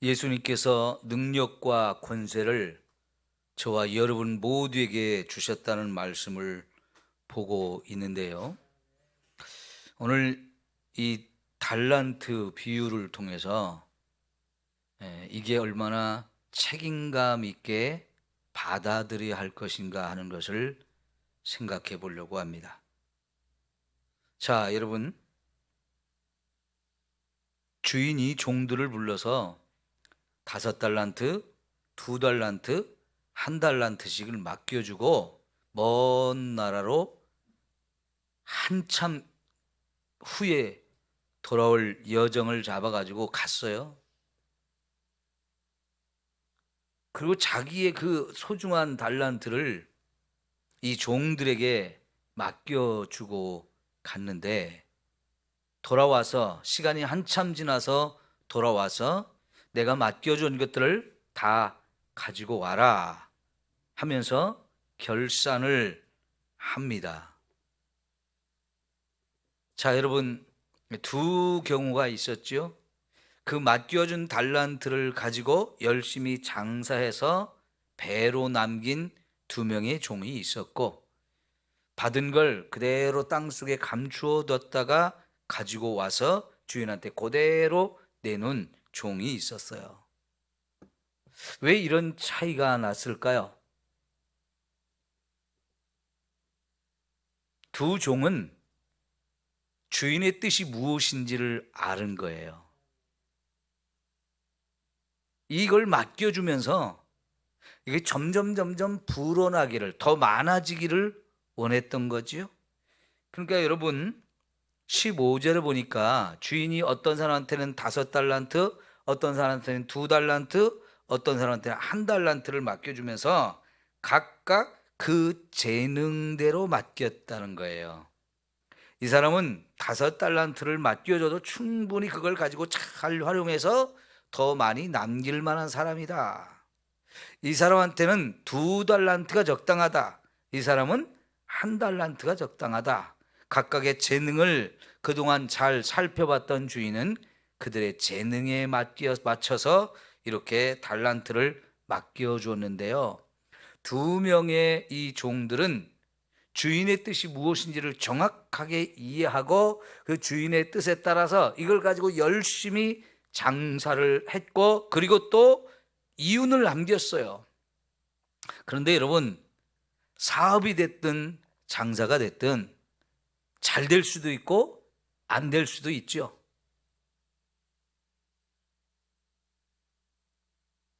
예수님께서 능력과 권세를 저와 여러분 모두에게 주셨다는 말씀을 보고 있는데요. 오늘 이 달란트 비유를 통해서 이게 얼마나 책임감 있게 받아들여야 할 것인가 하는 것을 생각해 보려고 합니다. 자, 여러분, 주인이 종들을 불러서 5달란트, 2달란트, 1달란트씩을 맡겨주고 먼 나라로 한참 후에 돌아올 여정을 잡아가지고 갔어요. 그리고 자기의 그 소중한 달란트를 이 종들에게 맡겨주고 갔는데, 돌아와서 시간이 한참 지나서 돌아와서 내가 맡겨준 것들을 다 가지고 와라 하면서 결산을 합니다. 자, 여러분, 두 경우가 있었죠. 그 맡겨준 달란트를 가지고 열심히 장사해서 배로 남긴 2명의 종이 있었고, 받은 걸 그대로 땅속에 감추어 뒀다가 가지고 와서 주인한테 그대로 내놓은 종이 있었어요. 왜 이런 차이가 났을까요? 두 종은 주인의 뜻이 무엇인지를 아는 거예요. 이걸 맡겨주면서 이게 점점 불어나기를, 더 많아지기를 원했던 거지요. 그러니까 여러분, 15절을 보니까 주인이 어떤 사람한테는 5달란트, 어떤 사람한테는 2달란트, 어떤 사람한테는 1달란트를 맡겨주면서 각각 그 재능대로 맡겼다는 거예요. 이 사람은 5달란트를 맡겨줘도 충분히 그걸 가지고 잘 활용해서 더 많이 남길 만한 사람이다. 이 사람한테는 2달란트가 적당하다. 이 사람은 1달란트가 적당하다. 각각의 재능을 그동안 잘 살펴봤던 주인은 그들의 재능에 맞춰서 이렇게 달란트를 맡겨주었는데요. 2명의 이 종들은 주인의 뜻이 무엇인지를 정확하게 이해하고 그 주인의 뜻에 따라서 이걸 가지고 열심히 장사를 했고, 그리고 또 이윤을 남겼어요. 그런데 여러분, 사업이 됐든 장사가 됐든 잘 될 수도 있고 안 될 수도 있죠.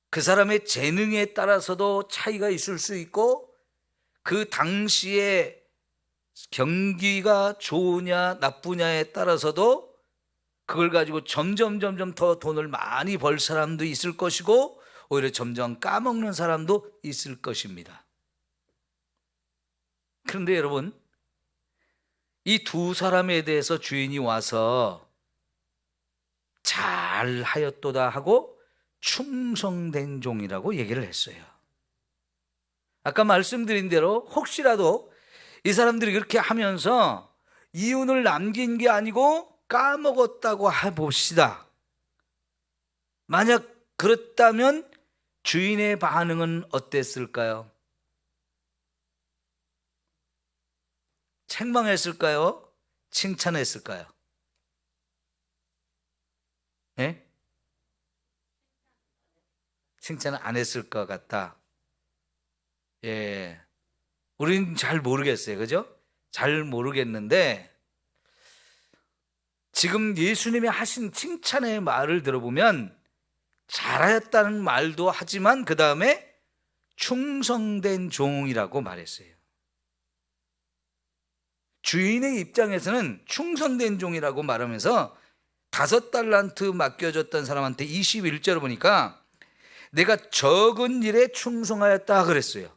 그 사람의 재능에 따라서도 차이가 있을 수 있고, 그 당시에 경기가 좋으냐 나쁘냐에 따라서도 그걸 가지고 점점 더 돈을 많이 벌 사람도 있을 것이고, 오히려 점점 까먹는 사람도 있을 것입니다. 그런데 여러분, 이 2사람에 대해서 주인이 와서 잘 하였도다 하고 충성된 종이라고 얘기를 했어요. 아까 말씀드린 대로 혹시라도 이 사람들이 그렇게 하면서 이윤을 남긴 게 아니고 까먹었다고 해봅시다. 만약 그렇다면 주인의 반응은 어땠을까요? 책망했을까요? 칭찬했을까요? 예? 칭찬을 안 했을 것 같다. 예. 우린 잘 모르겠어요. 그죠? 잘 모르겠는데, 지금 예수님이 하신 칭찬의 말을 들어보면 잘하였다는 말도 하지만 그 다음에 충성된 종이라고 말했어요. 주인의 입장에서는 충성된 종이라고 말하면서 5달란트 맡겨줬던 사람한테 21절을 보니까 내가 적은 일에 충성하였다 그랬어요.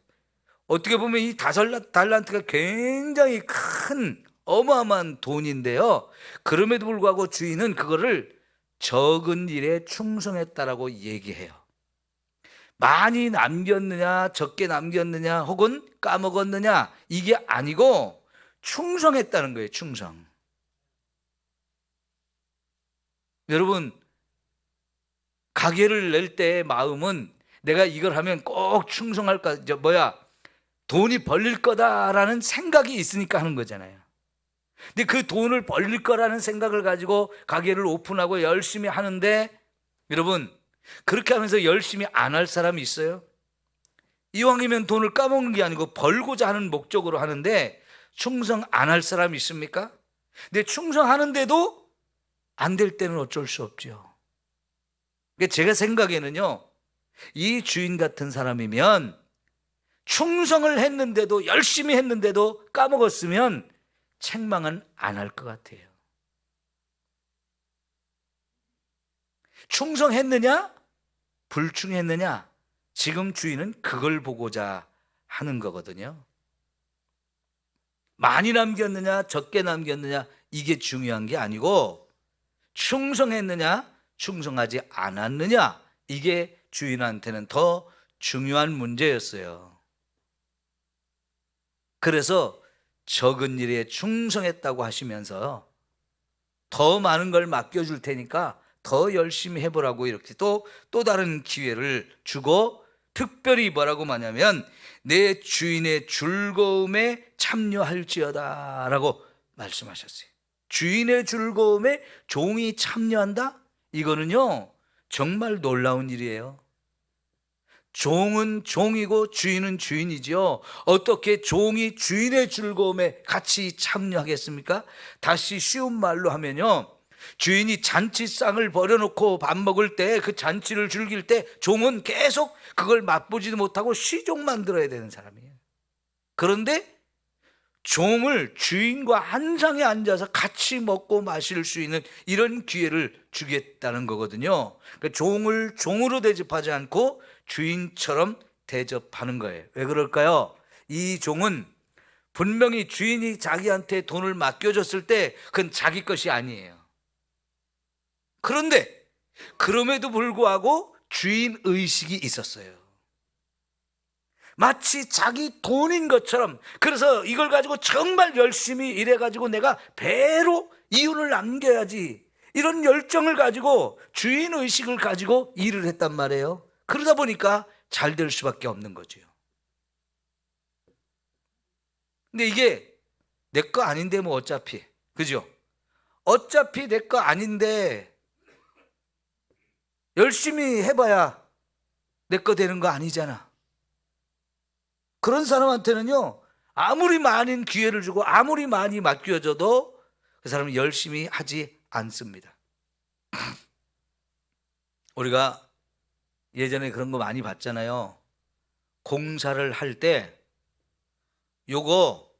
어떻게 보면 이 5달란트가 굉장히 큰 어마어마한 돈인데요, 그럼에도 불구하고 주인은 그거를 적은 일에 충성했다라고 얘기해요. 많이 남겼느냐 적게 남겼느냐 혹은 까먹었느냐 이게 아니고 충성했다는 거예요. 충성. 여러분, 가게를 낼 때의 마음은 내가 이걸 하면 꼭 충성할까, 돈이 벌릴 거다라는 생각이 있으니까 하는 거잖아요. 근데 그 돈을 벌릴 거라는 생각을 가지고 가게를 오픈하고 열심히 하는데, 여러분, 그렇게 하면서 열심히 안 할 사람이 있어요? 이왕이면 돈을 까먹는 게 아니고 벌고자 하는 목적으로 하는데 충성 안 할 사람이 있습니까? 근데 충성하는데도 안 될 때는 어쩔 수 없죠. 제가 생각에는요, 이 주인 같은 사람이면 충성을 했는데도, 열심히 했는데도 까먹었으면 책망은 안 할 것 같아요. 충성했느냐 불충했느냐, 지금 주인은 그걸 보고자 하는 거거든요. 많이 남겼느냐 적게 남겼느냐, 이게 중요한 게 아니고 충성했느냐 충성하지 않았느냐, 이게 주인한테는 더 중요한 문제였어요. 그래서 적은 일에 충성했다고 하시면서 더 많은 걸 맡겨줄 테니까 더 열심히 해보라고 이렇게 또 다른 기회를 주고, 특별히 뭐라고 말하냐면 내 주인의 즐거움에 참여할지어다 라고 말씀하셨어요. 주인의 즐거움에 종이 참여한다? 이거는요 정말 놀라운 일이에요. 종은 종이고 주인은 주인이죠. 어떻게 종이 주인의 즐거움에 같이 참여하겠습니까? 다시 쉬운 말로 하면요, 주인이 잔치상을 벌여놓고 밥 먹을 때, 그 잔치를 즐길 때 종은 계속 그걸 맛보지도 못하고 쉬종만 들어야 되는 사람이에요. 그런데 종을 주인과 한 상에 앉아서 같이 먹고 마실 수 있는 이런 기회를 주겠다는 거거든요. 그러니까 종을 종으로 대접하지 않고 주인처럼 대접하는 거예요. 왜 그럴까요? 이 종은 분명히 주인이 자기한테 돈을 맡겨줬을 때 그건 자기 것이 아니에요. 그런데 그럼에도 불구하고 주인 의식이 있었어요. 마치 자기 돈인 것처럼. 그래서 이걸 가지고 정말 열심히 일해가지고 내가 배로 이윤을 남겨야지, 이런 열정을 가지고 주인 의식을 가지고 일을 했단 말이에요. 그러다 보니까 잘 될 수밖에 없는 거죠. 근데 이게 내 거 아닌데 뭐 어차피, 그죠? 어차피 내 거 아닌데 열심히 해봐야 내 거 되는 거 아니잖아. 그런 사람한테는요, 아무리 많은 기회를 주고 아무리 많이 맡겨줘도 그 사람은 열심히 하지 않습니다. 우리가 예전에 그런 거 많이 봤잖아요. 공사를 할 때 요거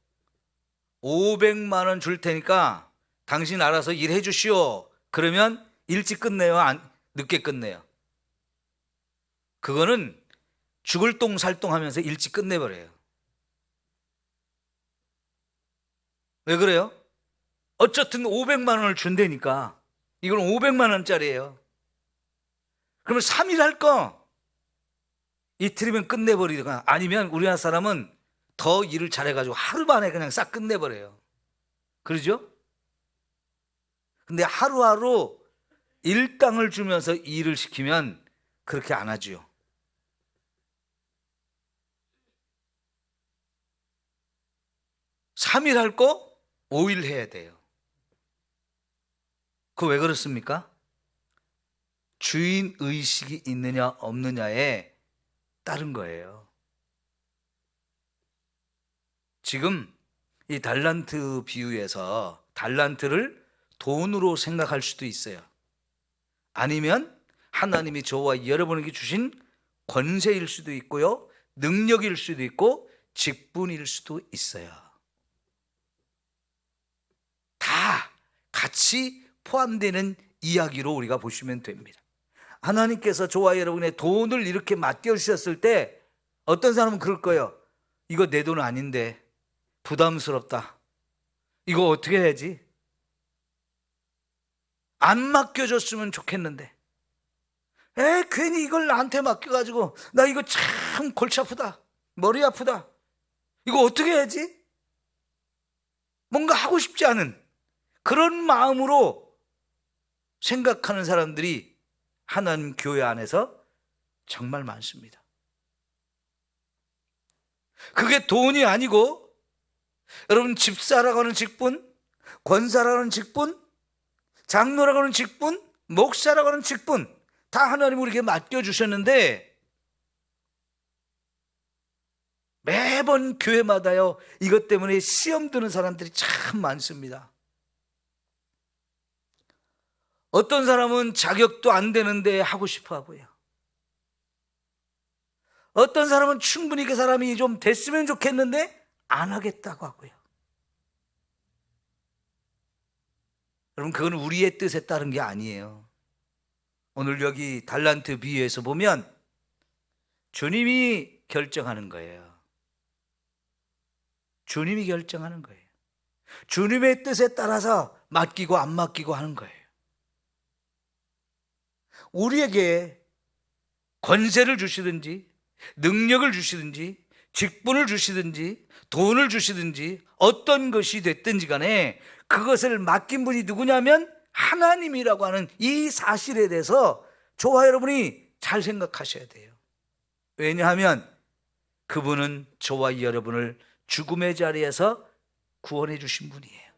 500만 원 줄 테니까 당신 알아서 일해 주시오. 그러면 일찍 끝내요, 늦게 끝내요? 그거는 죽을 똥 살똥하면서 일찍 끝내버려요. 왜 그래요? 어쨌든 500만 원을 준다니까. 이건 500만 원짜리예요. 그러면 3일 할 거 이틀이면 끝내버리거나, 아니면 우리나라 사람은 더 일을 잘해가지고 하루 만에 그냥 싹 끝내버려요. 그러죠? 근데 하루하루 일당을 주면서 일을 시키면 그렇게 안 하죠. 3일 할 거 5일 해야 돼요. 그거 왜 그렇습니까? 주인 의식이 있느냐 없느냐에 따른 거예요. 지금 이 달란트 비유에서 달란트를 돈으로 생각할 수도 있어요. 아니면 하나님이 저와 여러분에게 주신 권세일 수도 있고요, 능력일 수도 있고 직분일 수도 있어요. 다 같이 포함되는 이야기로 우리가 보시면 됩니다. 하나님께서 저와 여러분의 돈을 이렇게 맡겨주셨을 때 어떤 사람은 그럴 거예요. 이거 내 돈 아닌데 부담스럽다. 이거 어떻게 해야지? 안 맡겨줬으면 좋겠는데. 괜히 이걸 나한테 맡겨가지고 나 이거 참 골치 아프다, 머리 아프다, 이거 어떻게 해야지? 뭔가 하고 싶지 않은 그런 마음으로 생각하는 사람들이 하나님 교회 안에서 정말 많습니다. 그게 돈이 아니고 여러분 집사라고 하는 직분, 권사라고 하는 직분, 장로라고 하는 직분, 목사라고 하는 직분 다 하나님 우리에게 맡겨주셨는데 매번 교회마다요 이것 때문에 시험 드는 사람들이 참 많습니다. 어떤 사람은 자격도 안 되는데 하고 싶어 하고요. 어떤 사람은 충분히 그 사람이 좀 됐으면 좋겠는데 안 하겠다고 하고요. 여러분 그건 우리의 뜻에 따른 게 아니에요. 오늘 여기 달란트 비유에서 보면 주님이 결정하는 거예요. 주님이 결정하는 거예요. 주님의 뜻에 따라서 맡기고 안 맡기고 하는 거예요. 우리에게 권세를 주시든지 능력을 주시든지 직분을 주시든지 돈을 주시든지 어떤 것이 됐든지 간에 그것을 맡긴 분이 누구냐면 하나님이라고 하는 이 사실에 대해서 저와 여러분이 잘 생각하셔야 돼요. 왜냐하면 그분은 저와 여러분을 죽음의 자리에서 구원해 주신 분이에요.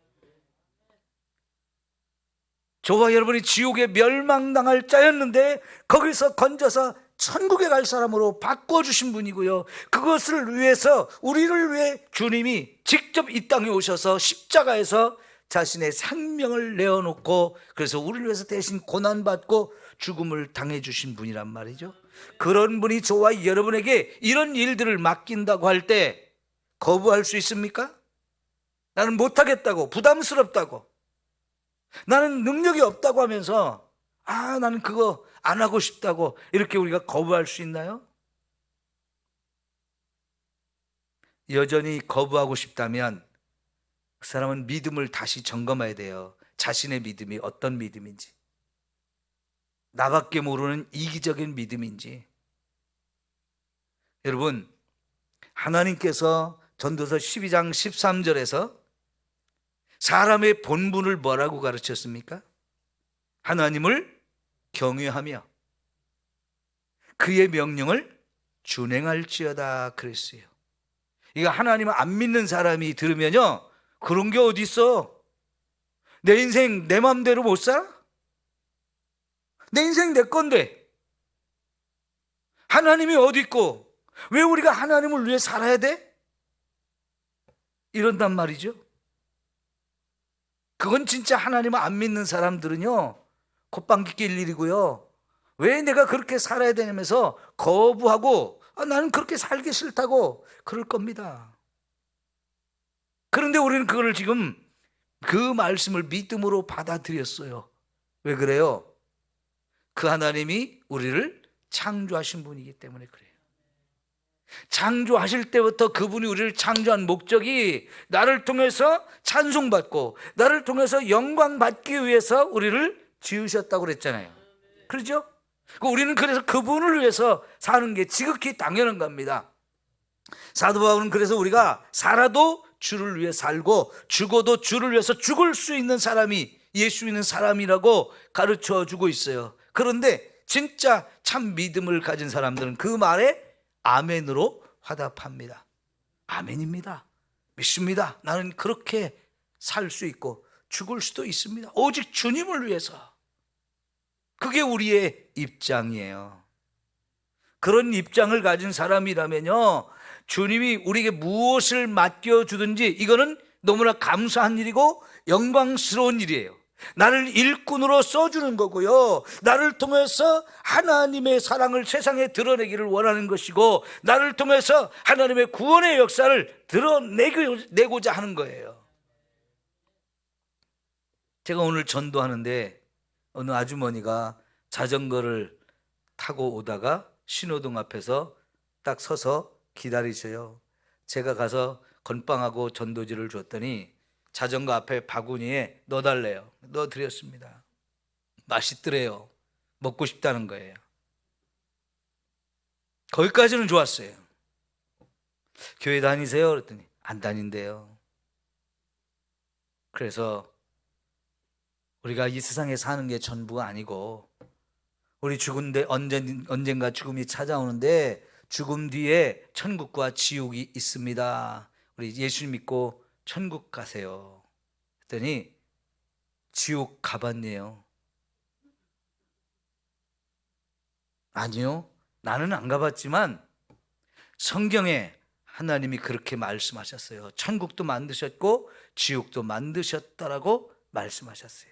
저와 여러분이 지옥에 멸망당할 자였는데 거기서 건져서 천국에 갈 사람으로 바꿔주신 분이고요. 그것을 위해서 우리를 위해 주님이 직접 이 땅에 오셔서 십자가에서 자신의 생명을 내어놓고 그래서 우리를 위해서 대신 고난받고 죽음을 당해주신 분이란 말이죠. 그런 분이 저와 여러분에게 이런 일들을 맡긴다고 할 때 거부할 수 있습니까? 나는 못하겠다고, 부담스럽다고, 나는 능력이 없다고 하면서 나는 그거 안 하고 싶다고 이렇게 우리가 거부할 수 있나요? 여전히 거부하고 싶다면 그 사람은 믿음을 다시 점검해야 돼요. 자신의 믿음이 어떤 믿음인지, 나밖에 모르는 이기적인 믿음인지. 여러분 하나님께서 전도서 12장 13절에서 사람의 본분을 뭐라고 가르쳤습니까? 하나님을 경외하며 그의 명령을 준행할지어다 그랬어요. 이거 하나님을 안 믿는 사람이 들으면요 그런 게 어디 있어? 내 인생 내 맘대로 못 살아? 내 인생 내 건데 하나님이 어디 있고 왜 우리가 하나님을 위해 살아야 돼? 이런단 말이죠. 그건 진짜 하나님을 안 믿는 사람들은요 콧방귀 낄 일이고요. 왜 내가 그렇게 살아야 되냐면서 거부하고 나는 그렇게 살기 싫다고 그럴 겁니다. 그런데 우리는 그걸 지금 그 말씀을 믿음으로 받아들였어요. 왜 그래요? 그 하나님이 우리를 창조하신 분이기 때문에 그래요. 창조하실 때부터 그분이 우리를 창조한 목적이 나를 통해서 찬송받고 나를 통해서 영광받기 위해서 우리를 지으셨다고 그랬잖아요. 그렇죠? 우리는 그래서 그분을 위해서 사는 게 지극히 당연한 겁니다. 사도 바울은 그래서 우리가 살아도 주를 위해 살고 죽어도 주를 위해서 죽을 수 있는 사람이 예수 믿는 사람이라고 가르쳐 주고 있어요. 그런데 진짜 참 믿음을 가진 사람들은 그 말에 아멘으로 화답합니다. 아멘입니다. 믿습니다. 나는 그렇게 살 수 있고 죽을 수도 있습니다. 오직 주님을 위해서. 그게 우리의 입장이에요. 그런 입장을 가진 사람이라면요 주님이 우리에게 무엇을 맡겨주든지 이거는 너무나 감사한 일이고 영광스러운 일이에요. 나를 일꾼으로 써주는 거고요 나를 통해서 하나님의 사랑을 세상에 드러내기를 원하는 것이고 나를 통해서 하나님의 구원의 역사를 드러내고자 하는 거예요. 제가 오늘 전도하는데 어느 아주머니가 자전거를 타고 오다가 신호등 앞에서 딱 서서 기다리셔요. 제가 가서 건빵하고 전도지를 줬더니 자전거 앞에 바구니에 넣어달래요. 넣어드렸습니다. 맛있더래요. 먹고 싶다는 거예요. 거기까지는 좋았어요. 교회 다니세요? 그랬더니 안 다닌대요. 그래서 우리가 이 세상에 사는 게 전부가 아니고 우리 죽은데 언젠가 죽음이 찾아오는데 죽음 뒤에 천국과 지옥이 있습니다. 우리 예수 믿고 천국 가세요. 했더니 지옥 가봤네요. 아니요, 나는 안 가봤지만 성경에 하나님이 그렇게 말씀하셨어요. 천국도 만드셨고 지옥도 만드셨다라고 말씀하셨어요.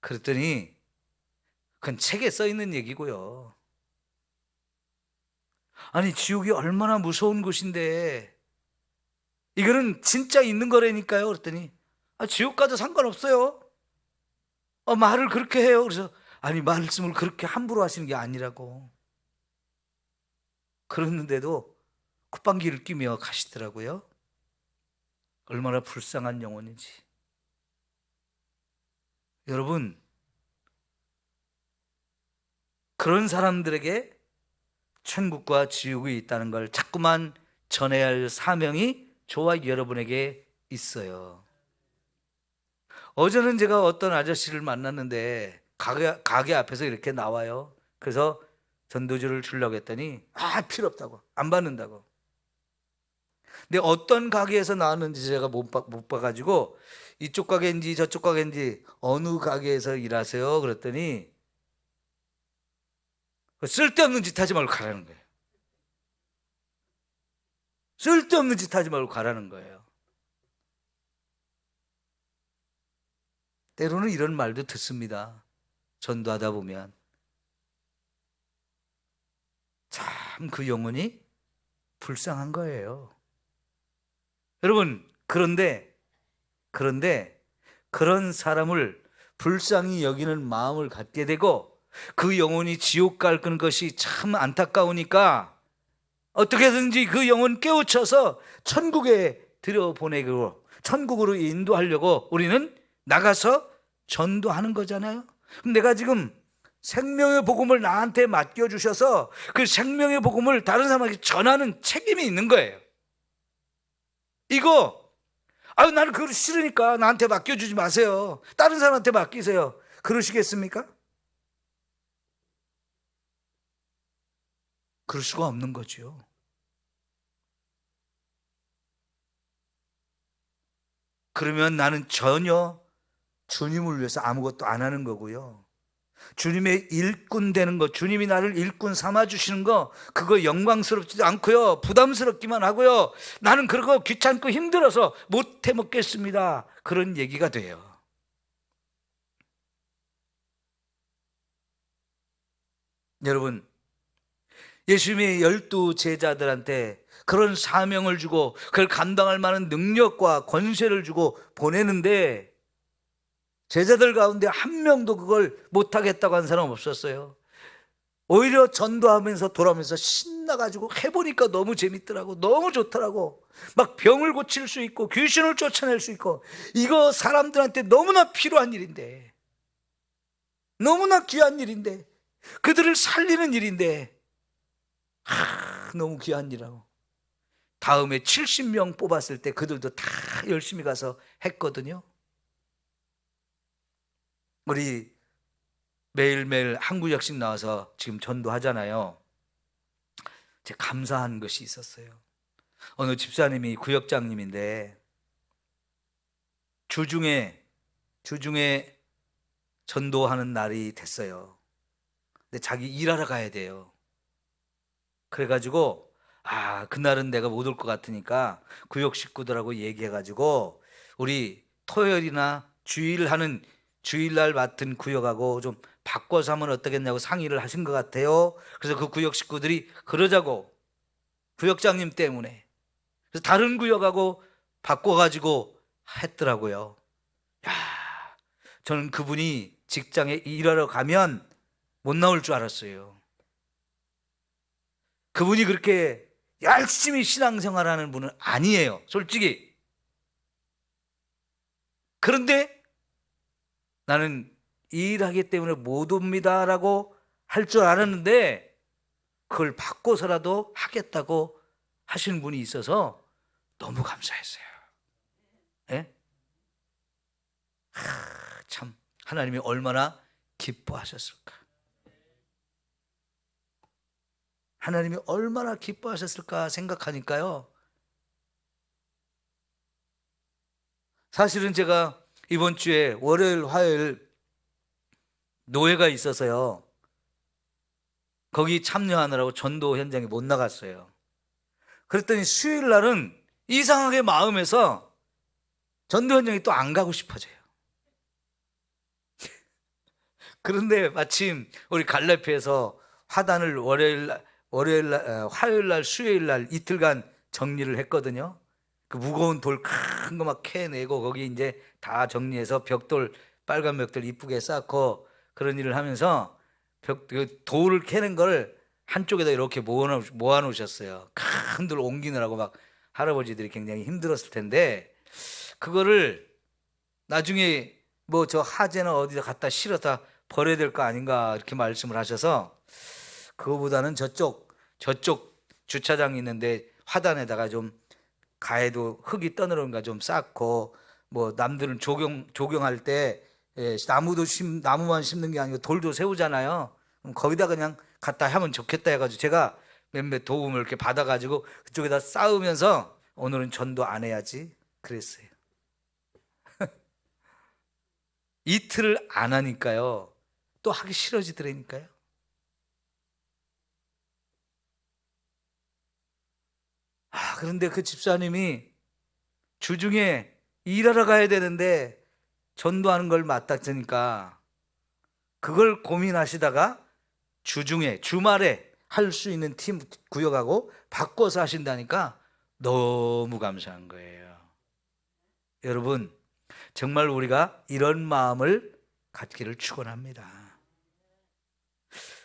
그랬더니 그건 책에 써 있는 얘기고요. 아니, 지옥이 얼마나 무서운 곳인데 이거는 진짜 있는 거라니까요. 그랬더니 지옥 가도 상관없어요. 말을 그렇게 해요. 그래서 아니, 말씀을 그렇게 함부로 하시는 게 아니라고. 그랬는데도 콧방귀를 끼며 가시더라고요. 얼마나 불쌍한 영혼인지. 여러분, 그런 사람들에게 천국과 지옥이 있다는 걸 자꾸만 전해야 할 사명이 저와 여러분에게 있어요. 어제는 제가 어떤 아저씨를 만났는데 가게 앞에서 이렇게 나와요. 그래서 전도주를 주려고 했더니 필요 없다고, 안 받는다고. 근데 어떤 가게에서 나왔는지 제가 못 봐가지고 이쪽 가게인지 저쪽 가게인지 어느 가게에서 일하세요? 그랬더니 쓸데없는 짓 하지 말고 가라는 거예요. 쓸데없는 짓 하지 말고 가라는 거예요. 때로는 이런 말도 듣습니다. 전도하다 보면 참 그 영혼이 불쌍한 거예요. 여러분, 그런데 그런 사람을 불쌍히 여기는 마음을 갖게 되고 그 영혼이 지옥 갈 것이 참 안타까우니까 어떻게든지 그 영혼 깨우쳐서 천국에 들여보내고 천국으로 인도하려고 우리는 나가서 전도하는 거잖아요. 그럼 내가 지금 생명의 복음을 나한테 맡겨주셔서 그 생명의 복음을 다른 사람에게 전하는 책임이 있는 거예요. 이거 나는 그걸 싫으니까 나한테 맡겨주지 마세요, 다른 사람한테 맡기세요, 그러시겠습니까? 그럴 수가 없는 거죠. 그러면 나는 전혀 주님을 위해서 아무것도 안 하는 거고요. 주님의 일꾼 되는 거, 주님이 나를 일꾼 삼아 주시는 거, 그거 영광스럽지도 않고요, 부담스럽기만 하고요, 나는 그거 귀찮고 힘들어서 못 해먹겠습니다, 그런 얘기가 돼요. 여러분, 예수님의 12 제자들한테 그런 사명을 주고 그걸 감당할 만한 능력과 권세를 주고 보내는데 제자들 가운데 한 명도 그걸 못하겠다고 한 사람 없었어요. 오히려 전도하면서 돌아오면서 신나가지고 해보니까 너무 재밌더라고, 너무 좋더라고, 막 병을 고칠 수 있고 귀신을 쫓아낼 수 있고, 이거 사람들한테 너무나 필요한 일인데, 너무나 귀한 일인데, 그들을 살리는 일인데 너무 귀한 일이라고. 다음에 70명 뽑았을 때 그들도 다 열심히 가서 했거든요. 우리 매일매일 한 구역씩 나와서 지금 전도하잖아요. 제가 감사한 것이 있었어요. 어느 집사님이 구역장님인데 주중에 전도하는 날이 됐어요. 근데 자기 일하러 가야 돼요. 그래가지고 그날은 내가 못 올 것 같으니까 구역 식구들하고 얘기해가지고 우리 토요일이나 주일날 맡은 구역하고 좀 바꿔서 하면 어떻겠냐고 상의를 하신 것 같아요. 그래서 그 구역 식구들이 그러자고, 구역장님 때문에. 그래서 다른 구역하고 바꿔가지고 했더라고요. 저는 그분이 직장에 일하러 가면 못 나올 줄 알았어요. 그분이 그렇게 열심히 신앙생활하는 분은 아니에요, 솔직히. 그런데 나는 일하기 때문에 못 옵니다라고 할 줄 알았는데 그걸 바꿔서라도 하겠다고 하시는 분이 있어서 너무 감사했어요. 예? 참 하나님이 얼마나 기뻐하셨을까? 하나님이 얼마나 기뻐하셨을까 생각하니까요. 사실은 제가 이번 주에 월요일, 화요일 노회가 있어서요. 거기 참여하느라고 전도 현장에 못 나갔어요. 그랬더니 수요일 날은 이상하게 마음에서 전도 현장에 또 안 가고 싶어져요. 그런데 마침 우리 갈라피에서 화단을 화요일 날, 수요일 날 이틀간 정리를 했거든요. 그 무거운 돌 큰 거 막 캐내고 거기 이제 다 정리해서 벽돌, 빨간 벽돌 이쁘게 쌓고 그런 일을 하면서 그 돌을 캐는 걸 한쪽에다 이렇게 모아 놓으셨어요. 큰 돌 옮기느라고 막 할아버지들이 굉장히 힘들었을 텐데 그거를 나중에 뭐 저 하재나 어디다 갖다 실어다 버려야 될 거 아닌가 이렇게 말씀을 하셔서 그거보다는 저쪽 주차장이 있는데 화단에다가 좀 가해도 흙이 떠내려오니까 좀 쌓고 뭐 남들은 조경할 때 나무만 심는 게 아니고 돌도 세우잖아요. 그럼 거기다 그냥 갖다 하면 좋겠다 해가지고 제가 몇몇 도움을 이렇게 받아가지고 그쪽에다 쌓으면서 오늘은 전도 안 해야지 그랬어요. 이틀을 안 하니까요. 또 하기 싫어지더라니까요. 그런데 그 집사님이 주중에 일하러 가야 되는데 전도하는 걸 맡았으니까 그걸 고민하시다가 주말에 할 수 있는 팀 구역하고 바꿔서 하신다니까 너무 감사한 거예요. 여러분, 정말 우리가 이런 마음을 갖기를 축원합니다.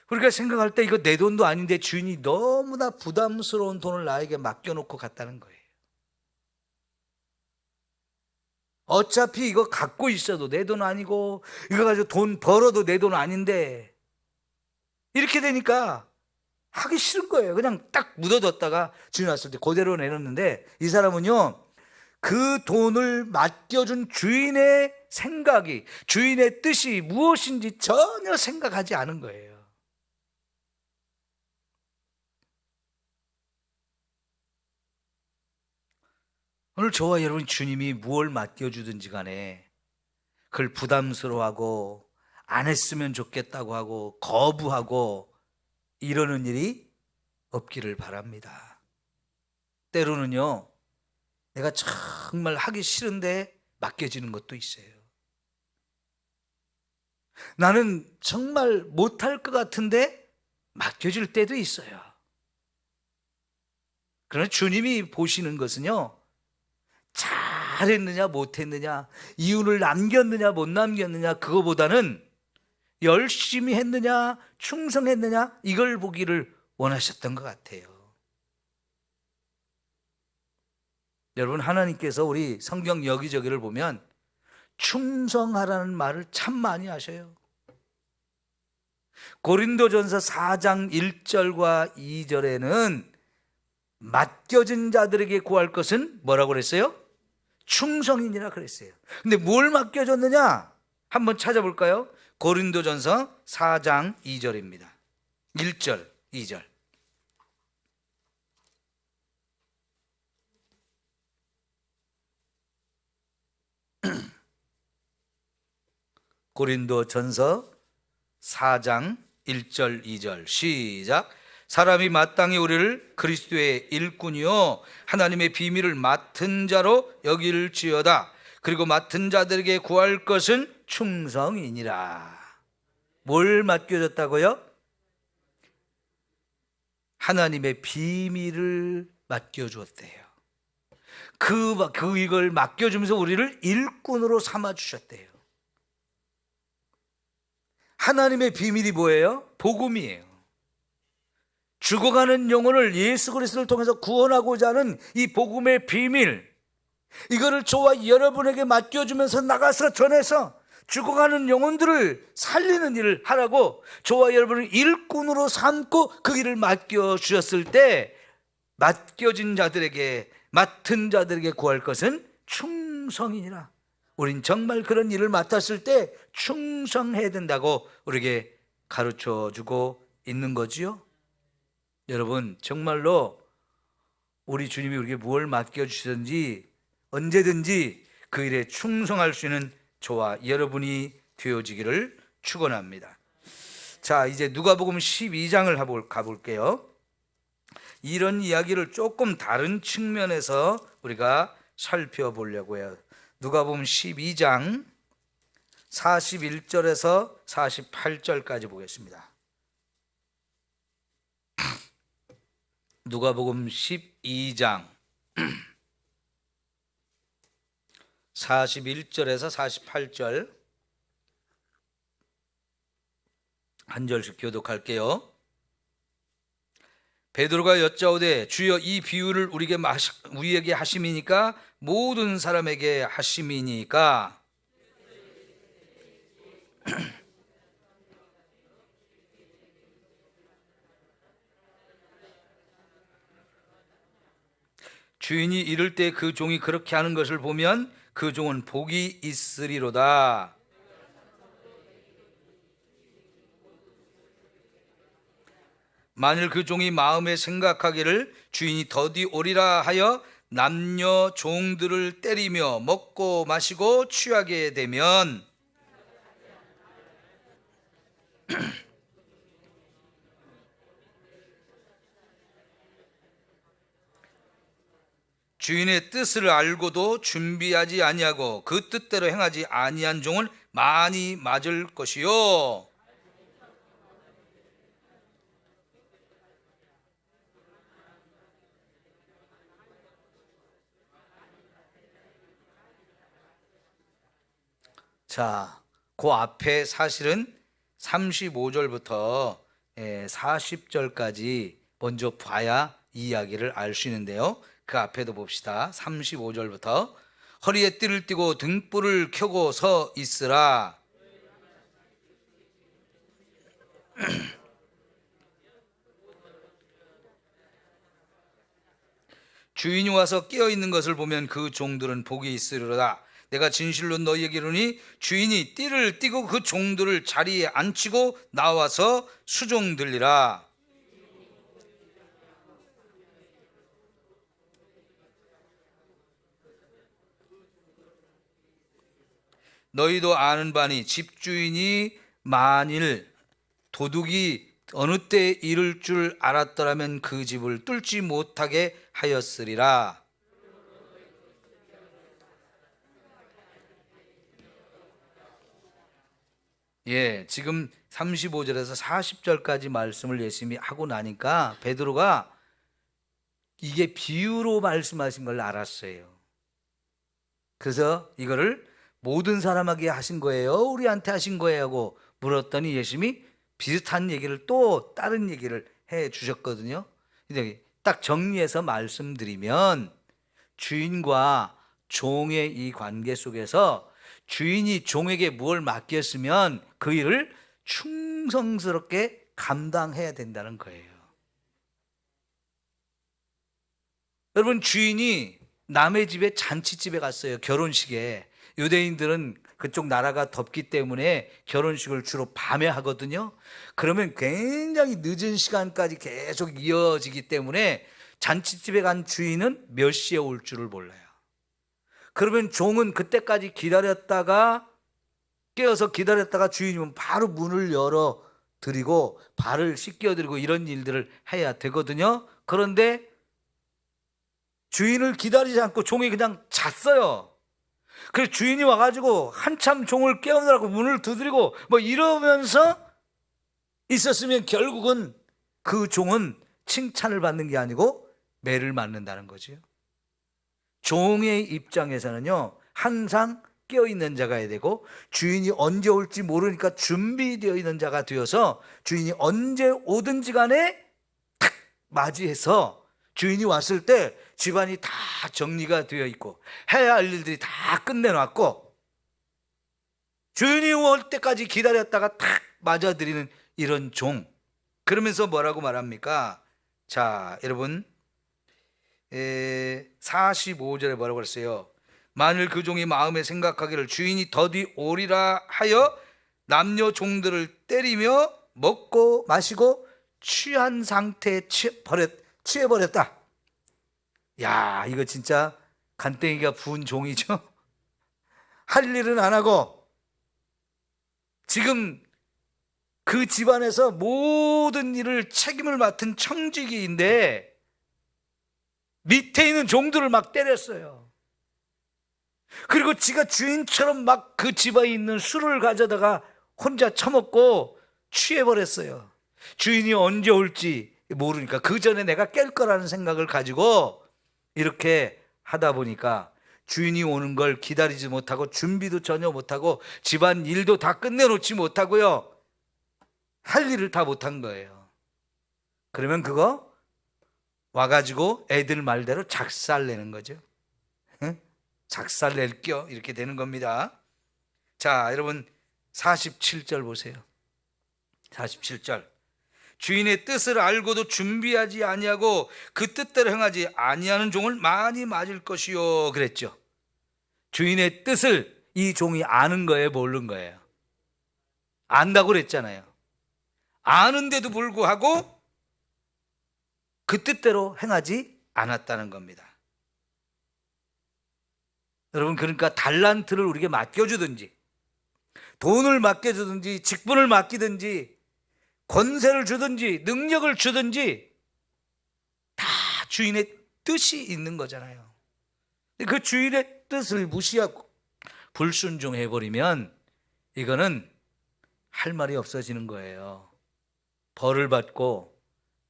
우리가 생각할 때 이거 내 돈도 아닌데 주인이 너무나 부담스러운 돈을 나에게 맡겨놓고 갔다는 거예요. 어차피 이거 갖고 있어도 내 돈 아니고 이거 가지고 돈 벌어도 내 돈 아닌데 이렇게 되니까 하기 싫은 거예요. 그냥 딱 묻어뒀다가 주인 왔을 때 그대로 내놓는데 이 사람은요, 그 돈을 맡겨준 주인의 생각이, 주인의 뜻이 무엇인지 전혀 생각하지 않은 거예요. 오늘 저와 여러분 주님이 무엇을 맡겨주든지 간에 그걸 부담스러워하고 안 했으면 좋겠다고 하고 거부하고 이러는 일이 없기를 바랍니다. 때로는요, 내가 정말 하기 싫은데 맡겨지는 것도 있어요. 나는 정말 못할 것 같은데 맡겨질 때도 있어요. 그러나 주님이 보시는 것은요, 잘했느냐 못했느냐, 이윤을 남겼느냐 못 남겼느냐, 그거보다는 열심히 했느냐 충성했느냐 이걸 보기를 원하셨던 것 같아요. 여러분, 하나님께서 우리 성경 여기저기를 보면 충성하라는 말을 참 많이 하셔요. 고린도전서 4장 1절과 2절에는 맡겨진 자들에게 구할 것은 뭐라고 그랬어요? 충성이니라 그랬어요. 근데 뭘 맡겨줬느냐? 한번 찾아볼까요? 고린도전서 4장 2절입니다. 1절, 2절. 고린도전서 4장 1절, 2절 시작. 사람이 마땅히 우리를 그리스도의 일꾼이요 하나님의 비밀을 맡은 자로 여길지어다. 그리고 맡은 자들에게 구할 것은 충성이니라. 뭘 맡겨줬다고요? 하나님의 비밀을 맡겨주었대요. 이걸 맡겨주면서 우리를 일꾼으로 삼아주셨대요. 하나님의 비밀이 뭐예요? 복음이에요. 죽어가는 영혼을 예수 그리스도를 통해서 구원하고자 하는 이 복음의 비밀, 이거를 저와 여러분에게 맡겨주면서 나가서 전해서 죽어가는 영혼들을 살리는 일을 하라고 저와 여러분을 일꾼으로 삼고 그 일을 맡겨주셨을 때 맡겨진 자들에게, 맡은 자들에게 구할 것은 충성이니라. 우린 정말 그런 일을 맡았을 때 충성해야 된다고 우리에게 가르쳐 주고 있는 거지요. 여러분, 정말로 우리 주님이 우리에게 무엇을 맡겨주시든지 언제든지 그 일에 충성할 수 있는 저와 여러분이 되어지기를 축원합니다. 자, 이제 누가복음 12장을 가볼게요. 이런 이야기를 조금 다른 측면에서 우리가 살펴보려고 해요. 누가복음 12장 41절에서 48절까지 보겠습니다. 누가복음 12장 41절에서 48절 한 절씩 교독할게요. 베드로가 여짜오되 주여 이 비유를 우리에게 하심이니까 모든 사람에게 하심이니까 주인이 이를 때 그 종이 그렇게 하는 것을 보면 그 종은 복이 있으리로다. 만일 그 종이 마음에 생각하기를 주인이 더디 오리라 하여 남녀 종들을 때리며 먹고 마시고 취하게 되면 주인의 뜻을 알고도 준비하지 아니하고 그 뜻대로 행하지 아니한 종은 많이 맞을 것이요. 자, 그 앞에 사실은 35절부터 40절까지 먼저 봐야 이 이야기를 알 수 있는데요. 그 앞에도 봅시다. 35절부터 허리에 띠를 띠고 등불을 켜고 서 있으라. 주인이 와서 깨어 있는 것을 보면 그 종들은 복이 있으리로다. 내가 진실로 너희에게 이르노니 주인이 띠를 띠고 그 종들을 자리에 앉히고 나와서 수종들리라. 너희도 아는 바니 집주인이 만일 도둑이 어느 때 이를 줄 알았더라면 그 집을 뚫지 못하게 하였으리라. 지금 35절에서 40절까지 말씀을 열심히 하고 나니까 베드로가 이게 비유로 말씀하신 걸 알았어요. 그래서 이거를 모든 사람에게 하신 거예요? 우리한테 하신 거예요? 하고 물었더니 예수님이 비슷한 얘기를 또 다른 얘기를 해 주셨거든요. 근데 딱 정리해서 말씀드리면 주인과 종의 이 관계 속에서 주인이 종에게 무엇을 맡겼으면 그 일을 충성스럽게 감당해야 된다는 거예요. 여러분, 주인이 남의 집에 잔치집에 갔어요. 결혼식에. 유대인들은 그쪽 나라가 덥기 때문에 결혼식을 주로 밤에 하거든요. 그러면 굉장히 늦은 시간까지 계속 이어지기 때문에 잔치집에 간 주인은 몇 시에 올 줄을 몰라요. 그러면 종은 그때까지 기다렸다가 깨어서 기다렸다가 주인이면 바로 문을 열어 드리고 발을 씻겨 드리고 이런 일들을 해야 되거든요. 그런데 주인을 기다리지 않고 종이 그냥 잤어요. 그래서 주인이 와가지고 한참 종을 깨우느라고 문을 두드리고 뭐 이러면서 있었으면 결국은 그 종은 칭찬을 받는 게 아니고 매를 맞는다는 거죠. 종의 입장에서는요, 항상 깨어있는 자가 해야 되고 주인이 언제 올지 모르니까 준비되어 있는 자가 되어서 주인이 언제 오든지 간에 탁 맞이해서 주인이 왔을 때 집안이 다 정리가 되어 있고 해야 할 일들이 다 끝내놨고 주인이 올 때까지 기다렸다가 탁 맞아들이는 이런 종. 그러면서 뭐라고 말합니까? 자, 여러분 45절에 뭐라고 그랬어요? 만일 그 종이 마음에 생각하기를 주인이 더디 오리라 하여 남녀 종들을 때리며 먹고 마시고 취한 상태에 취해버렸다. 야, 이거 진짜 간땡이가 부은 종이죠. 할 일은 안 하고 지금 그 집안에서 모든 일을 책임을 맡은 청지기인데 밑에 있는 종들을 막 때렸어요. 그리고 지가 주인처럼 막 그 집안에 있는 술을 가져다가 혼자 처먹고 취해버렸어요. 주인이 언제 올지 모르니까 그 전에 내가 깰 거라는 생각을 가지고 이렇게 하다 보니까 주인이 오는 걸 기다리지 못하고 준비도 전혀 못하고 집안 일도 다 끝내놓지 못하고요, 할 일을 다 못한 거예요. 그러면 그거 와가지고 애들 말대로 작살 내는 거죠. 작살 낼 겨 이렇게 되는 겁니다. 자, 여러분 47절 보세요. 47절. 주인의 뜻을 알고도 준비하지 아니하고 그 뜻대로 행하지 아니하는 종을 많이 맞을 것이요 그랬죠. 주인의 뜻을 이 종이 아는 거예요, 모르는 거예요? 안다고 그랬잖아요. 아는데도 불구하고 그 뜻대로 행하지 않았다는 겁니다. 여러분, 그러니까 달란트를 우리에게 맡겨주든지 돈을 맡겨주든지 직분을 맡기든지 권세를 주든지 능력을 주든지 다 주인의 뜻이 있는 거잖아요. 그 주인의 뜻을 무시하고 불순종해버리면 이거는 할 말이 없어지는 거예요. 벌을 받고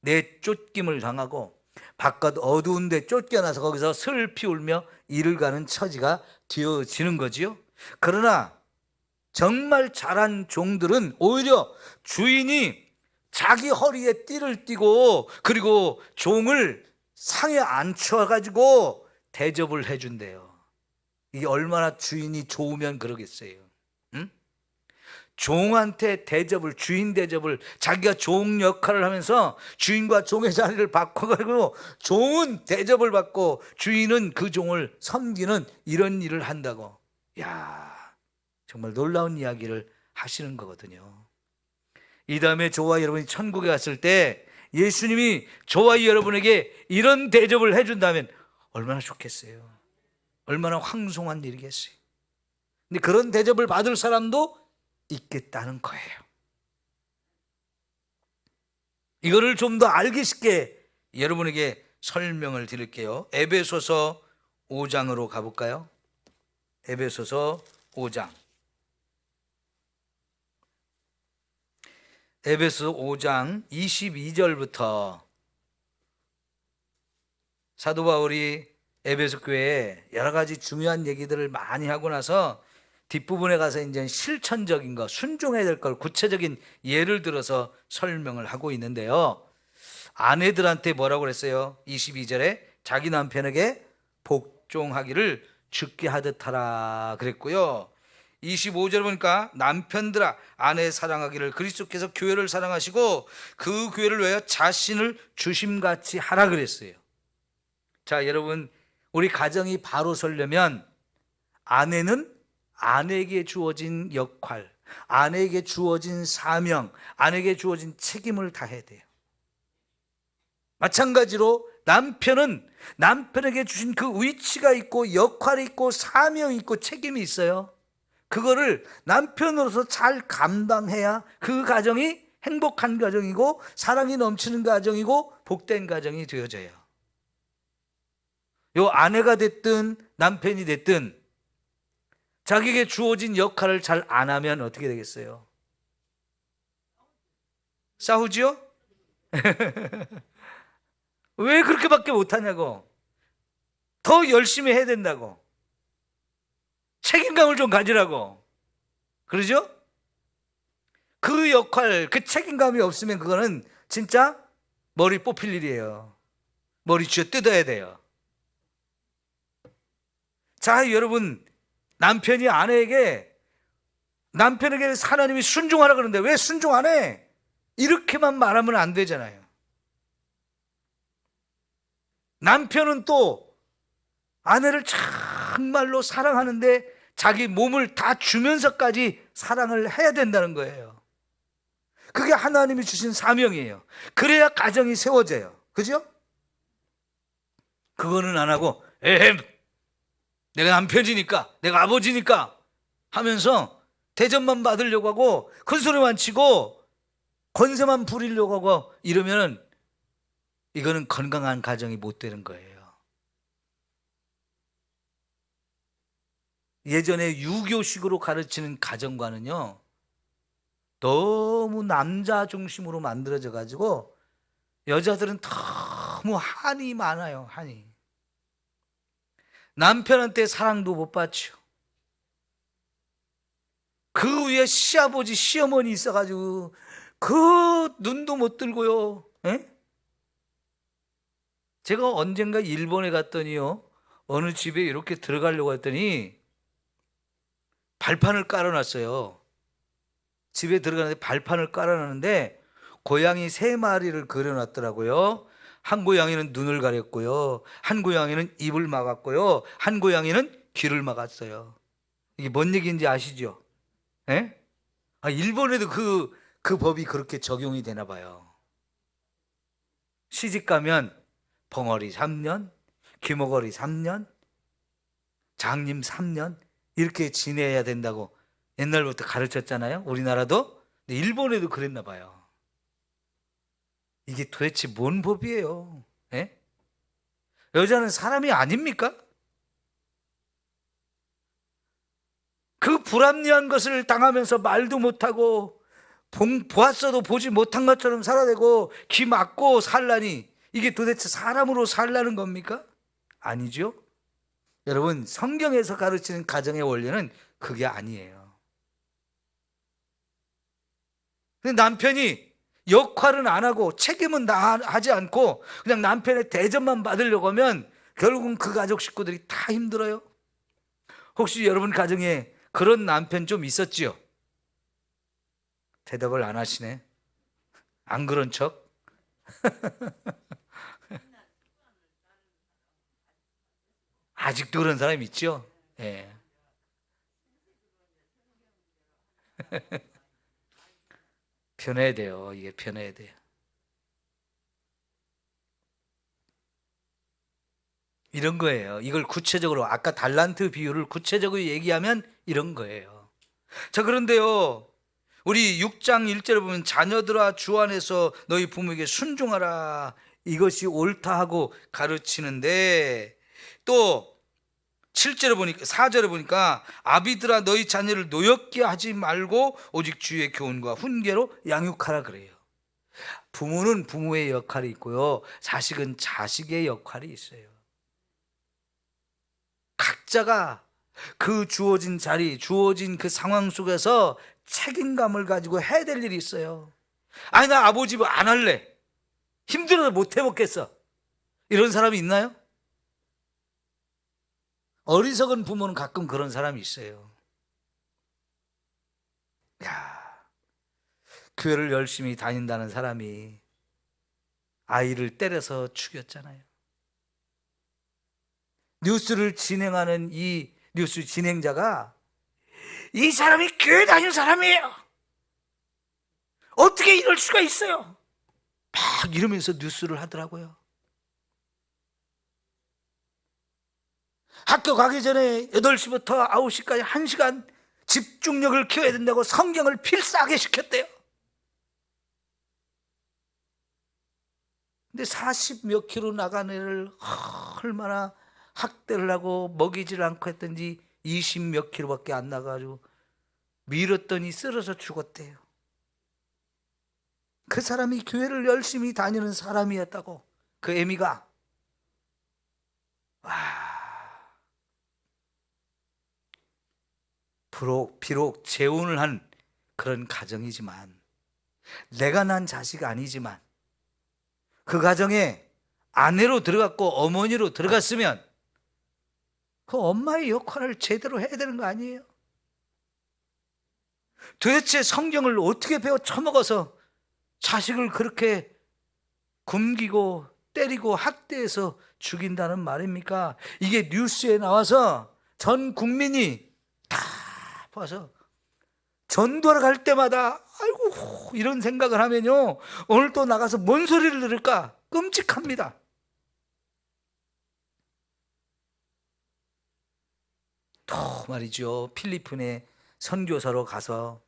내쫓김을 당하고 바깥 어두운 데 쫓겨나서 거기서 슬피 울며 이를 가는 처지가 되어지는 거지요. 그러나 정말 잘한 종들은 오히려 주인이 자기 허리에 띠를 띠고 그리고 종을 상에 앉혀가지고 대접을 해준대요. 이게 얼마나 주인이 좋으면 그러겠어요. 응? 종한테 대접을, 주인 대접을, 자기가 종 역할을 하면서 주인과 종의 자리를 바꿔가지고 종은 대접을 받고 주인은 그 종을 섬기는 이런 일을 한다고. 야, 정말 놀라운 이야기를 하시는 거거든요. 이 다음에 저와 여러분이 천국에 갔을 때 예수님이 저와 여러분에게 이런 대접을 해준다면 얼마나 좋겠어요. 얼마나 황송한 일이겠어요. 근데 그런 대접을 받을 사람도 있겠다는 거예요. 이거를 좀 더 알기 쉽게 여러분에게 설명을 드릴게요. 에베소서 5장으로 가볼까요? 에베소서 5장. 에베소 5장 22절부터 사도 바울이 에베소 교회에 여러 가지 중요한 얘기들을 많이 하고 나서 뒷부분에 가서 이제 실천적인 거, 순종해야 될 걸 구체적인 예를 들어서 설명을 하고 있는데요. 아내들한테 뭐라고 그랬어요? 22절에 자기 남편에게 복종하기를 죽게 하듯 하라 그랬고요. 25절 보니까 남편들아 아내 사랑하기를 그리스도께서 교회를 사랑하시고 그 교회를 위하여 자신을 주심같이 하라 그랬어요. 자, 여러분, 우리 가정이 바로 서려면 아내는 아내에게 주어진 역할, 아내에게 주어진 사명, 아내에게 주어진 책임을 다해야 돼요. 마찬가지로 남편은 남편에게 주신 그 위치가 있고 역할이 있고 사명이 있고 책임이 있어요. 그거를 남편으로서 잘 감당해야 그 가정이 행복한 가정이고 사랑이 넘치는 가정이고 복된 가정이 되어져요. 요 아내가 됐든 남편이 됐든 자기에게 주어진 역할을 잘 안 하면 어떻게 되겠어요? 싸우죠? 왜 그렇게밖에 못하냐고. 더 열심히 해야 된다고. 책임감을 좀 가지라고. 그러죠? 그 역할, 그 책임감이 없으면 그거는 진짜 머리 뽑힐 일이에요. 머리 쥐어 뜯어야 돼요. 자, 여러분, 남편이 아내에게 하나님이 순종하라 그러는데 왜 순종 안 해? 이렇게만 말하면 안 되잖아요. 남편은 또 아내를 잘 정말로 사랑하는데 자기 몸을 다 주면서까지 사랑을 해야 된다는 거예요. 그게 하나님이 주신 사명이에요. 그래야 가정이 세워져요. 그죠? 그거는 안 하고 에헴 내가 남편이니까 내가 아버지니까 하면서 대접만 받으려고 하고 큰소리만 치고 권세만 부리려고 하고 이러면은 이거는 건강한 가정이 못 되는 거예요. 예전에 유교식으로 가르치는 가정과는요, 너무 남자 중심으로 만들어져 가지고 여자들은 너무 한이 많아요. 한이. 남편한테 사랑도 못 받죠. 그 위에 시아버지 시어머니 있어가지고 그 눈도 못 들고요. 에? 제가 언젠가 일본에 갔더니요, 어느 집에 이렇게 들어가려고 했더니 발판을 깔아놨어요. 집에 들어가는데 발판을 깔아놨는데 고양이 3마리를 그려놨더라고요. 한 고양이는 눈을 가렸고요, 한 고양이는 입을 막았고요, 한 고양이는 귀를 막았어요. 이게 뭔 얘기인지 아시죠? 예? 일본에도 그 법이 그렇게 적용이 되나 봐요. 시집 가면 벙어리 3년, 귀머거리 3년, 장님 3년 이렇게 지내야 된다고 옛날부터 가르쳤잖아요. 우리나라도. 근데 일본에도 그랬나 봐요. 이게 도대체 뭔 법이에요? 예? 여자는 사람이 아닙니까? 그 불합리한 것을 당하면서 말도 못하고 보았어도 보지 못한 것처럼 살아대고 귀 막고 살라니, 이게 도대체 사람으로 살라는 겁니까? 아니죠. 여러분, 성경에서 가르치는 가정의 원리는 그게 아니에요. 근데 남편이 역할은 안 하고 책임은 다 하지 않고 그냥 남편의 대접만 받으려고 하면 결국은 그 가족 식구들이 다 힘들어요. 혹시 여러분 가정에 그런 남편 좀 있었지요? 대답을 안 하시네. 안 그런 척? 아직도 그런 사람 있죠? 예. 편해야 돼요. 이게 편해야 돼요. 이런 거예요. 이걸 구체적으로, 아까 달란트 비유를 구체적으로 얘기하면 이런 거예요. 자, 그런데요, 우리 6장 1절에 보면 자녀들아 주 안에서 너희 부모에게 순종하라, 이것이 옳다 하고 가르치는데, 또 7절에 보니까, 4절에 보니까 아비들아 너희 자녀를 노엽게 하지 말고 오직 주의 교훈과 훈계로 양육하라 그래요. 부모는 부모의 역할이 있고요, 자식은 자식의 역할이 있어요. 각자가 그 주어진 자리, 주어진 그 상황 속에서 책임감을 가지고 해야 될 일이 있어요. 아니, 나 아버지 안 할래, 힘들어서 못 해먹겠어, 이런 사람이 있나요? 어리석은 부모는 가끔 그런 사람이 있어요. 야, 교회를 열심히 다닌다는 사람이 아이를 때려서 죽였잖아요. 뉴스를 진행하는 이 뉴스 진행자가 이 사람이 교회 다니는 사람이에요, 어떻게 이럴 수가 있어요, 막 이러면서 뉴스를 하더라고요. 학교 가기 전에 8시부터 9시까지 1시간 집중력을 키워야 된다고 성경을 필사하게 시켰대요. 근데 40 몇 킬로 나간 애를 얼마나 학대를 하고 먹이질 않고 했던지 20 몇 킬로밖에 안 나가지고 밀었더니 쓰러져 죽었대요. 그 사람이 교회를 열심히 다니는 사람이었다고, 그 애미가. 와, 비록 재혼을 한 그런 가정이지만, 내가 난 자식 아니지만 그 가정에 아내로 들어갔고 어머니로 들어갔으면 그 엄마의 역할을 제대로 해야 되는 거 아니에요? 도대체 성경을 어떻게 배워 처먹어서 자식을 그렇게 굶기고 때리고 학대해서 죽인다는 말입니까? 이게 뉴스에 나와서 전 국민이 다 봐서 전도하러 갈 때마다 아이고 이런 생각을 하면요, 오늘 또 나가서 뭔 소리를 들을까 끔찍합니다. 또 말이죠, 필리핀에 선교사로 가서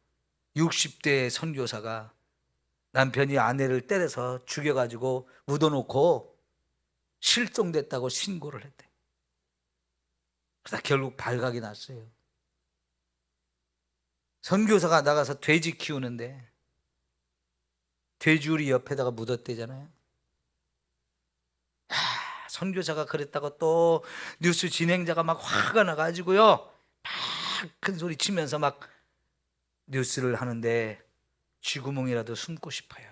60대 선교사가 남편이 아내를 때려서 죽여가지고 묻어놓고 실종됐다고 신고를 했대. 그래서 결국 발각이 났어요. 선교사가 나가서 돼지 키우는데 돼지우리 옆에다가 묻었대잖아요. 선교사가 그랬다고 또 뉴스 진행자가 막 화가 나가지고요, 막 큰 소리 치면서 막 뉴스를 하는데 쥐구멍이라도 숨고 싶어요.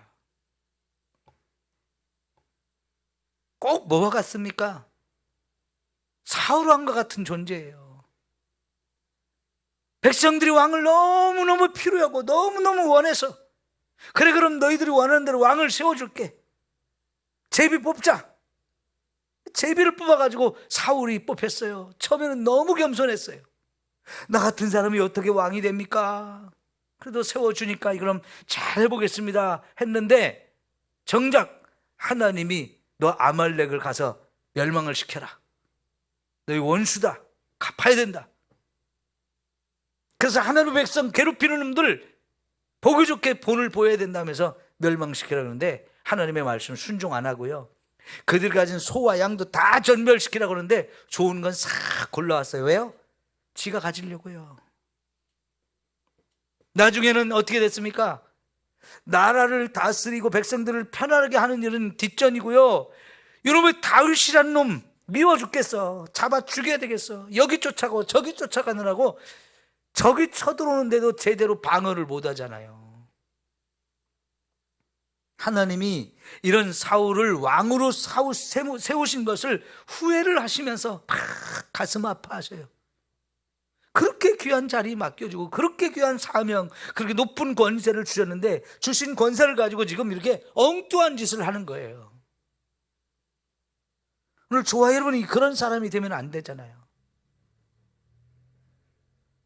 꼭 뭐와 같습니까? 사울왕과 같은 존재예요. 백성들이 왕을 너무너무 필요하고 너무너무 원해서, 그래 그럼 너희들이 원하는 대로 왕을 세워줄게, 제비 뽑자. 제비를 뽑아가지고 사울이 뽑혔어요. 처음에는 너무 겸손했어요. 나 같은 사람이 어떻게 왕이 됩니까? 그래도 세워주니까 그럼 잘 해보겠습니다 했는데, 정작 하나님이 너 아말렉을 가서 멸망을 시켜라, 너희 원수다, 갚아야 된다. 그래서 하나님의 백성 괴롭히는 놈들 보기 좋게 본을 보여야 된다면서 멸망시키라 그러는데, 하나님의 말씀 순종 안 하고요, 그들이 가진 소와 양도 다 전멸시키라 그러는데 좋은 건 싹 골라왔어요. 왜요? 지가 가지려고요. 나중에는 어떻게 됐습니까? 나라를 다스리고 백성들을 편안하게 하는 일은 뒷전이고요, 이놈의 다윗이란 놈 미워 죽겠어, 잡아 죽여야 되겠어, 여기 쫓아가고 저기 쫓아가느라고 저기 쳐들어오는데도 제대로 방어를 못 하잖아요. 하나님이 이런 사울을 왕으로 세우신 것을 후회를 하시면서 막 가슴 아파하셔요. 그렇게 귀한 자리 맡겨주고 그렇게 귀한 사명, 그렇게 높은 권세를 주셨는데 주신 권세를 가지고 지금 이렇게 엉뚱한 짓을 하는 거예요. 오늘 저와 여러분이 그런 사람이 되면 안 되잖아요.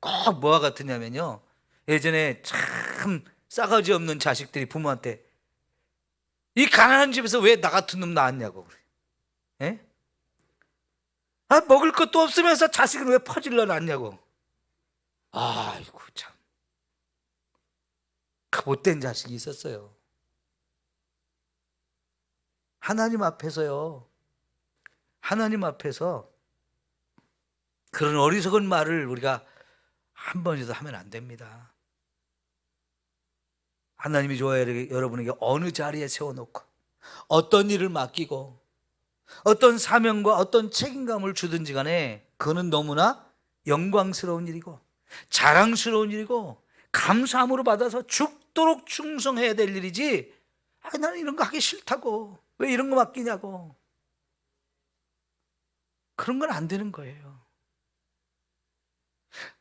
꼭 뭐와 같으냐면요, 예전에 참 싸가지 없는 자식들이 부모한테 이 가난한 집에서 왜 나 같은 놈 낳았냐고 그래. 예? 먹을 것도 없으면서 자식을 왜 퍼질러 놨냐고. 아이고 참, 그 못된 자식이 있었어요. 하나님 앞에서요, 하나님 앞에서 그런 어리석은 말을 우리가 한 번이라도 하면 안 됩니다. 하나님이 좋아요, 여러분에게 어느 자리에 세워놓고 어떤 일을 맡기고 어떤 사명과 어떤 책임감을 주든지 간에 그거는 너무나 영광스러운 일이고 자랑스러운 일이고 감사함으로 받아서 죽도록 충성해야 될 일이지, 나는 이런 거 하기 싫다고 왜 이런 거 맡기냐고, 그런 건 안 되는 거예요.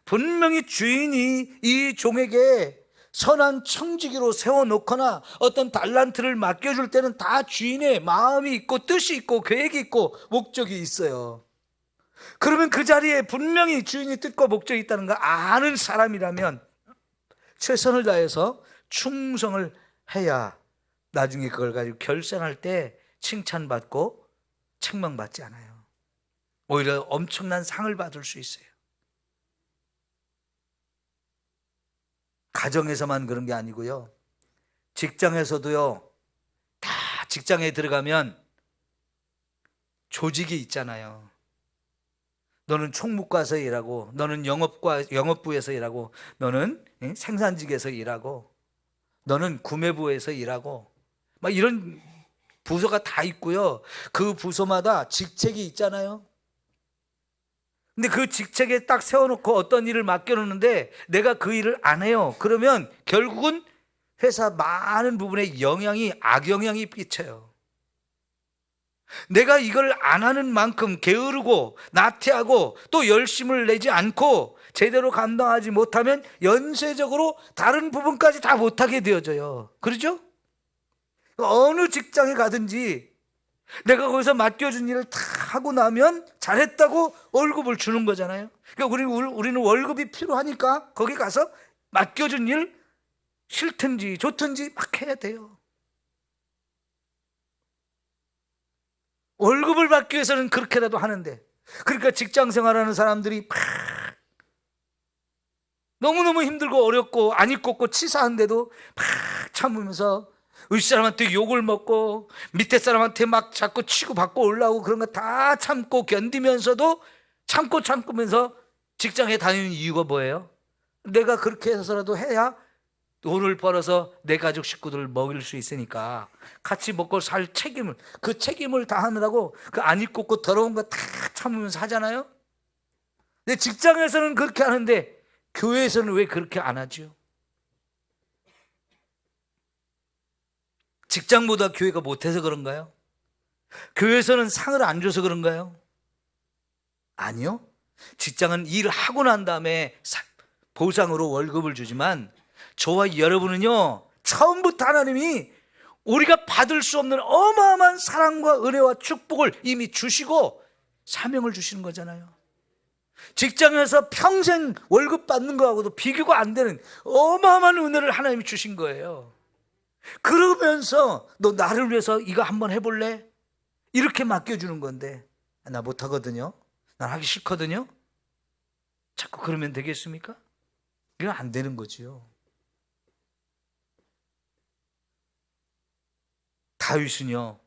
분명히 주인이 이 종에게 선한 청지기로 세워놓거나 어떤 달란트를 맡겨줄 때는 다 주인의 마음이 있고 뜻이 있고 계획이 있고 목적이 있어요. 그러면 그 자리에 분명히 주인의 뜻과 목적이 있다는 걸 아는 사람이라면 최선을 다해서 충성을 해야 나중에 그걸 가지고 결산할 때 칭찬받고 책망받지 않아요. 오히려 엄청난 상을 받을 수 있어요. 가정에서만 그런 게 아니고요, 직장에서도요, 다 직장에 들어가면 조직이 있잖아요. 너는 총무과에서 일하고, 너는 영업부에서 일하고, 너는 생산직에서 일하고, 너는 구매부에서 일하고, 막 이런 부서가 다 있고요. 그 부서마다 직책이 있잖아요. 근데 그 직책에 딱 세워놓고 어떤 일을 맡겨놓는데 내가 그 일을 안 해요. 그러면 결국은 회사 많은 부분에 악영향이 끼쳐요. 내가 이걸 안 하는 만큼 게으르고 나태하고 또 열심을 내지 않고 제대로 감당하지 못하면 연쇄적으로 다른 부분까지 다 못하게 되어져요. 그렇죠? 어느 직장에 가든지 내가 거기서 맡겨준 일을 다 하고 나면 잘했다고 월급을 주는 거잖아요. 그러니까 우리는 월급이 필요하니까 거기 가서 맡겨준 일 싫든지 좋든지 막 해야 돼요. 월급을 받기 위해서는 그렇게라도 하는데, 그러니까 직장 생활하는 사람들이 막 너무너무 힘들고 어렵고 안 입고 치사한데도 막 참으면서 윗사람한테 욕을 먹고 밑에 사람한테 막 자꾸 치고 받고 올라오고 그런 거 다 참고 견디면서도 참고면서 직장에 다니는 이유가 뭐예요? 내가 그렇게 해서라도 해야 돈을 벌어서 내 가족 식구들을 먹일 수 있으니까 같이 먹고 살 책임을, 그 책임을 다 하느라고 그 안 입고 더러운 거 다 참으면서 하잖아요. 근데 직장에서는 그렇게 하는데 교회에서는 왜 그렇게 안 하죠? 직장보다 교회가 못해서 그런가요? 교회에서는 상을 안 줘서 그런가요? 아니요. 직장은 일을 하고 난 다음에 보상으로 월급을 주지만 저와 여러분은요, 처음부터 하나님이 우리가 받을 수 없는 어마어마한 사랑과 은혜와 축복을 이미 주시고 사명을 주시는 거잖아요. 직장에서 평생 월급 받는 거하고도 비교가 안 되는 어마어마한 은혜를 하나님이 주신 거예요. 그러면서 너 나를 위해서 이거 한번 해볼래? 이렇게 맡겨주는 건데, 나 못하거든요, 난 하기 싫거든요, 자꾸 그러면 되겠습니까? 이건 안 되는 거지요. 다윗은요,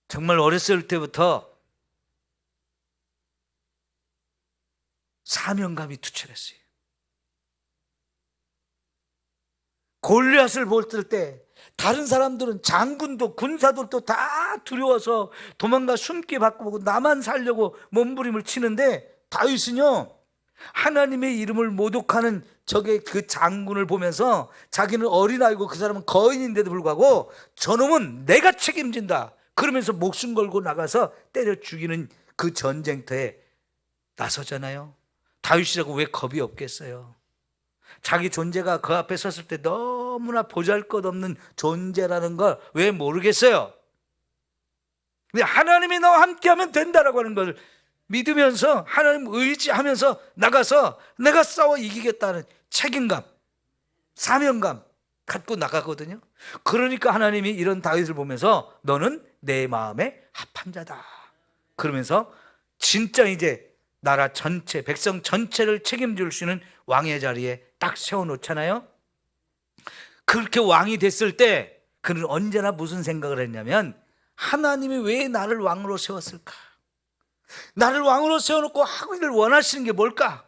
정말 어렸을 때부터 사명감이 투철했어요. 골리앗을 볼 때 다른 사람들은 장군도 군사들도 다 두려워서 도망가 숨기 바꾸고 나만 살려고 몸부림을 치는데, 다윗은요, 하나님의 이름을 모독하는 적의 그 장군을 보면서 자기는 어린아이고 그 사람은 거인인데도 불구하고 저놈은 내가 책임진다 그러면서 목숨 걸고 나가서 때려 죽이는 그 전쟁터에 나서잖아요. 다윗이라고 왜 겁이 없겠어요? 자기 존재가 그 앞에 섰을 때 너무나 보잘것없는 존재라는 걸 왜 모르겠어요? 근데 하나님이 나와 함께하면 된다라고 하는 걸 믿으면서 하나님 의지하면서 나가서 내가 싸워 이기겠다는 책임감, 사명감 갖고 나가거든요. 그러니까 하나님이 이런 다윗을 보면서 너는 내 마음에 합한 자다 그러면서 진짜 이제 나라 전체, 백성 전체를 책임질 수 있는 왕의 자리에 딱 세워놓잖아요. 그렇게 왕이 됐을 때 그는 언제나 무슨 생각을 했냐면, 하나님이 왜 나를 왕으로 세웠을까? 나를 왕으로 세워놓고 하기를 원하시는 게 뭘까?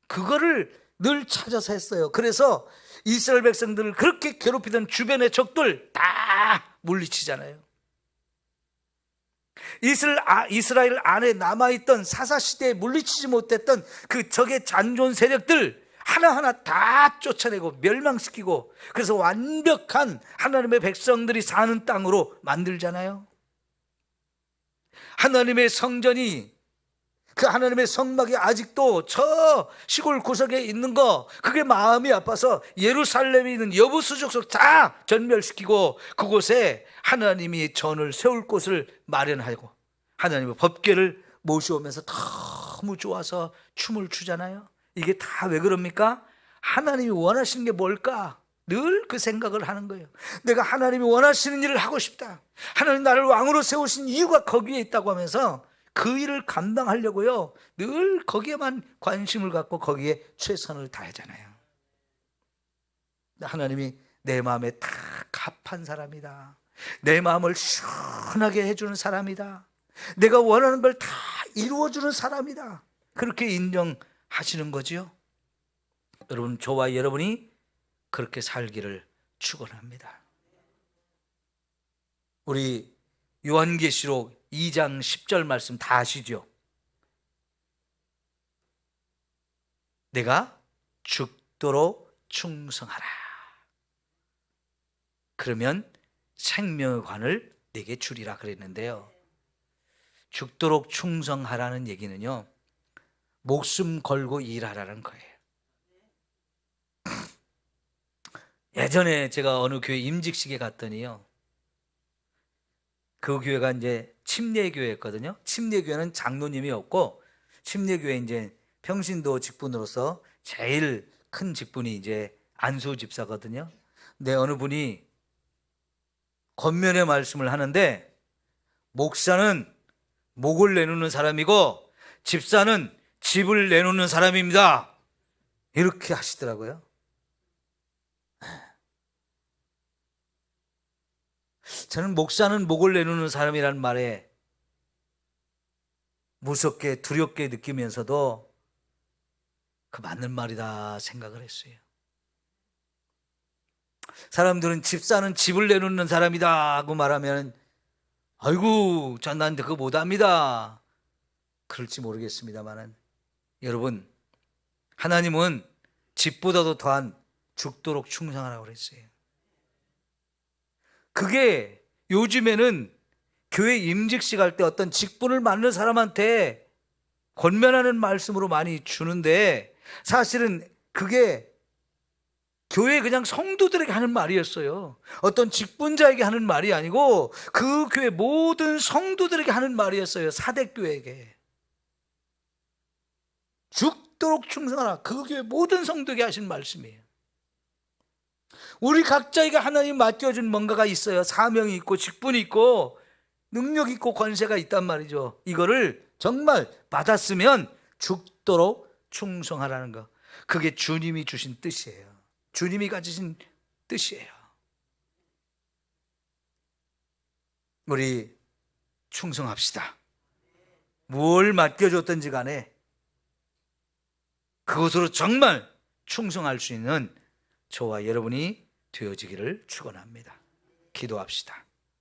그거를 늘 찾아서 했어요. 그래서 이스라엘 백성들을 그렇게 괴롭히던 주변의 적들 다 물리치잖아요. 이스라엘 안에 남아있던 사사시대에 물리치지 못했던 그 적의 잔존 세력들 하나하나 다 쫓아내고 멸망시키고, 그래서 완벽한 하나님의 백성들이 사는 땅으로 만들잖아요. 하나님의 성전이, 그 하나님의 성막이 아직도 저 시골 구석에 있는 거, 그게 마음이 아파서 예루살렘에 있는 여부수 족속 다 전멸시키고 그곳에 하나님이 전을 세울 곳을 마련하고 하나님의 법궤를 모셔오면서 너무 좋아서 춤을 추잖아요. 이게 다 왜 그럽니까? 하나님이 원하시는 게 뭘까? 늘 그 생각을 하는 거예요. 내가 하나님이 원하시는 일을 하고 싶다, 하나님 나를 왕으로 세우신 이유가 거기에 있다고 하면서 그 일을 감당하려고요, 늘 거기에만 관심을 갖고 거기에 최선을 다하잖아요. 하나님이 내 마음에 딱 합한 사람이다, 내 마음을 시원하게 해주는 사람이다, 내가 원하는 걸 다 이루어주는 사람이다, 그렇게 인정하시는 거지요. 여러분, 저와 여러분이 그렇게 살기를 축원합니다. 우리 요한계시록 2장 10절 말씀 다 아시죠? 내가 죽도록 충성하라, 그러면 생명의 관을 내게 주리라 그랬는데요, 죽도록 충성하라는 얘기는요, 목숨 걸고 일하라는 거예요. 예전에 제가 어느 교회 임직식에 갔더니요, 그 교회가 이제 침례교회였거든요. 침례교회는 장로님이었고, 침례교회 이제 평신도 직분으로서 제일 큰 직분이 이제 안수 집사거든요. 근데 어느 분이 권면의 말씀을 하는데, 목사는 목을 내놓는 사람이고 집사는 집을 내놓는 사람입니다, 이렇게 하시더라고요. 저는 목사는 목을 내놓는 사람이라는 말에 무섭게 두렵게 느끼면서도 그 맞는 말이다 생각을 했어요. 사람들은 집사는 집을 내놓는 사람이다 하고 말하면, 아이고 난 그거 못합니다, 그럴지 모르겠습니다만은, 여러분, 하나님은 집보다도 더한 죽도록 충성하라고 그랬어요. 그게 요즘에는 교회 임직식 할 때 어떤 직분을 맡는 사람한테 권면하는 말씀으로 많이 주는데, 사실은 그게 교회 그냥 성도들에게 하는 말이었어요. 어떤 직분자에게 하는 말이 아니고 그 교회 모든 성도들에게 하는 말이었어요. 사대교회에게 죽도록 충성하라, 그 교회 모든 성도에게 하신 말씀이에요. 우리 각자에게 하나님 맡겨준 뭔가가 있어요. 사명이 있고 직분이 있고 능력 있고 권세가 있단 말이죠. 이거를 정말 받았으면 죽도록 충성하라는 거, 그게 주님이 주신 뜻이에요. 주님이 가지신 뜻이에요. 우리 충성합시다. 뭘 맡겨줬든지 간에 그것으로 정말 충성할 수 있는 저와 여러분이 되어지기를 축원합니다. 기도합시다.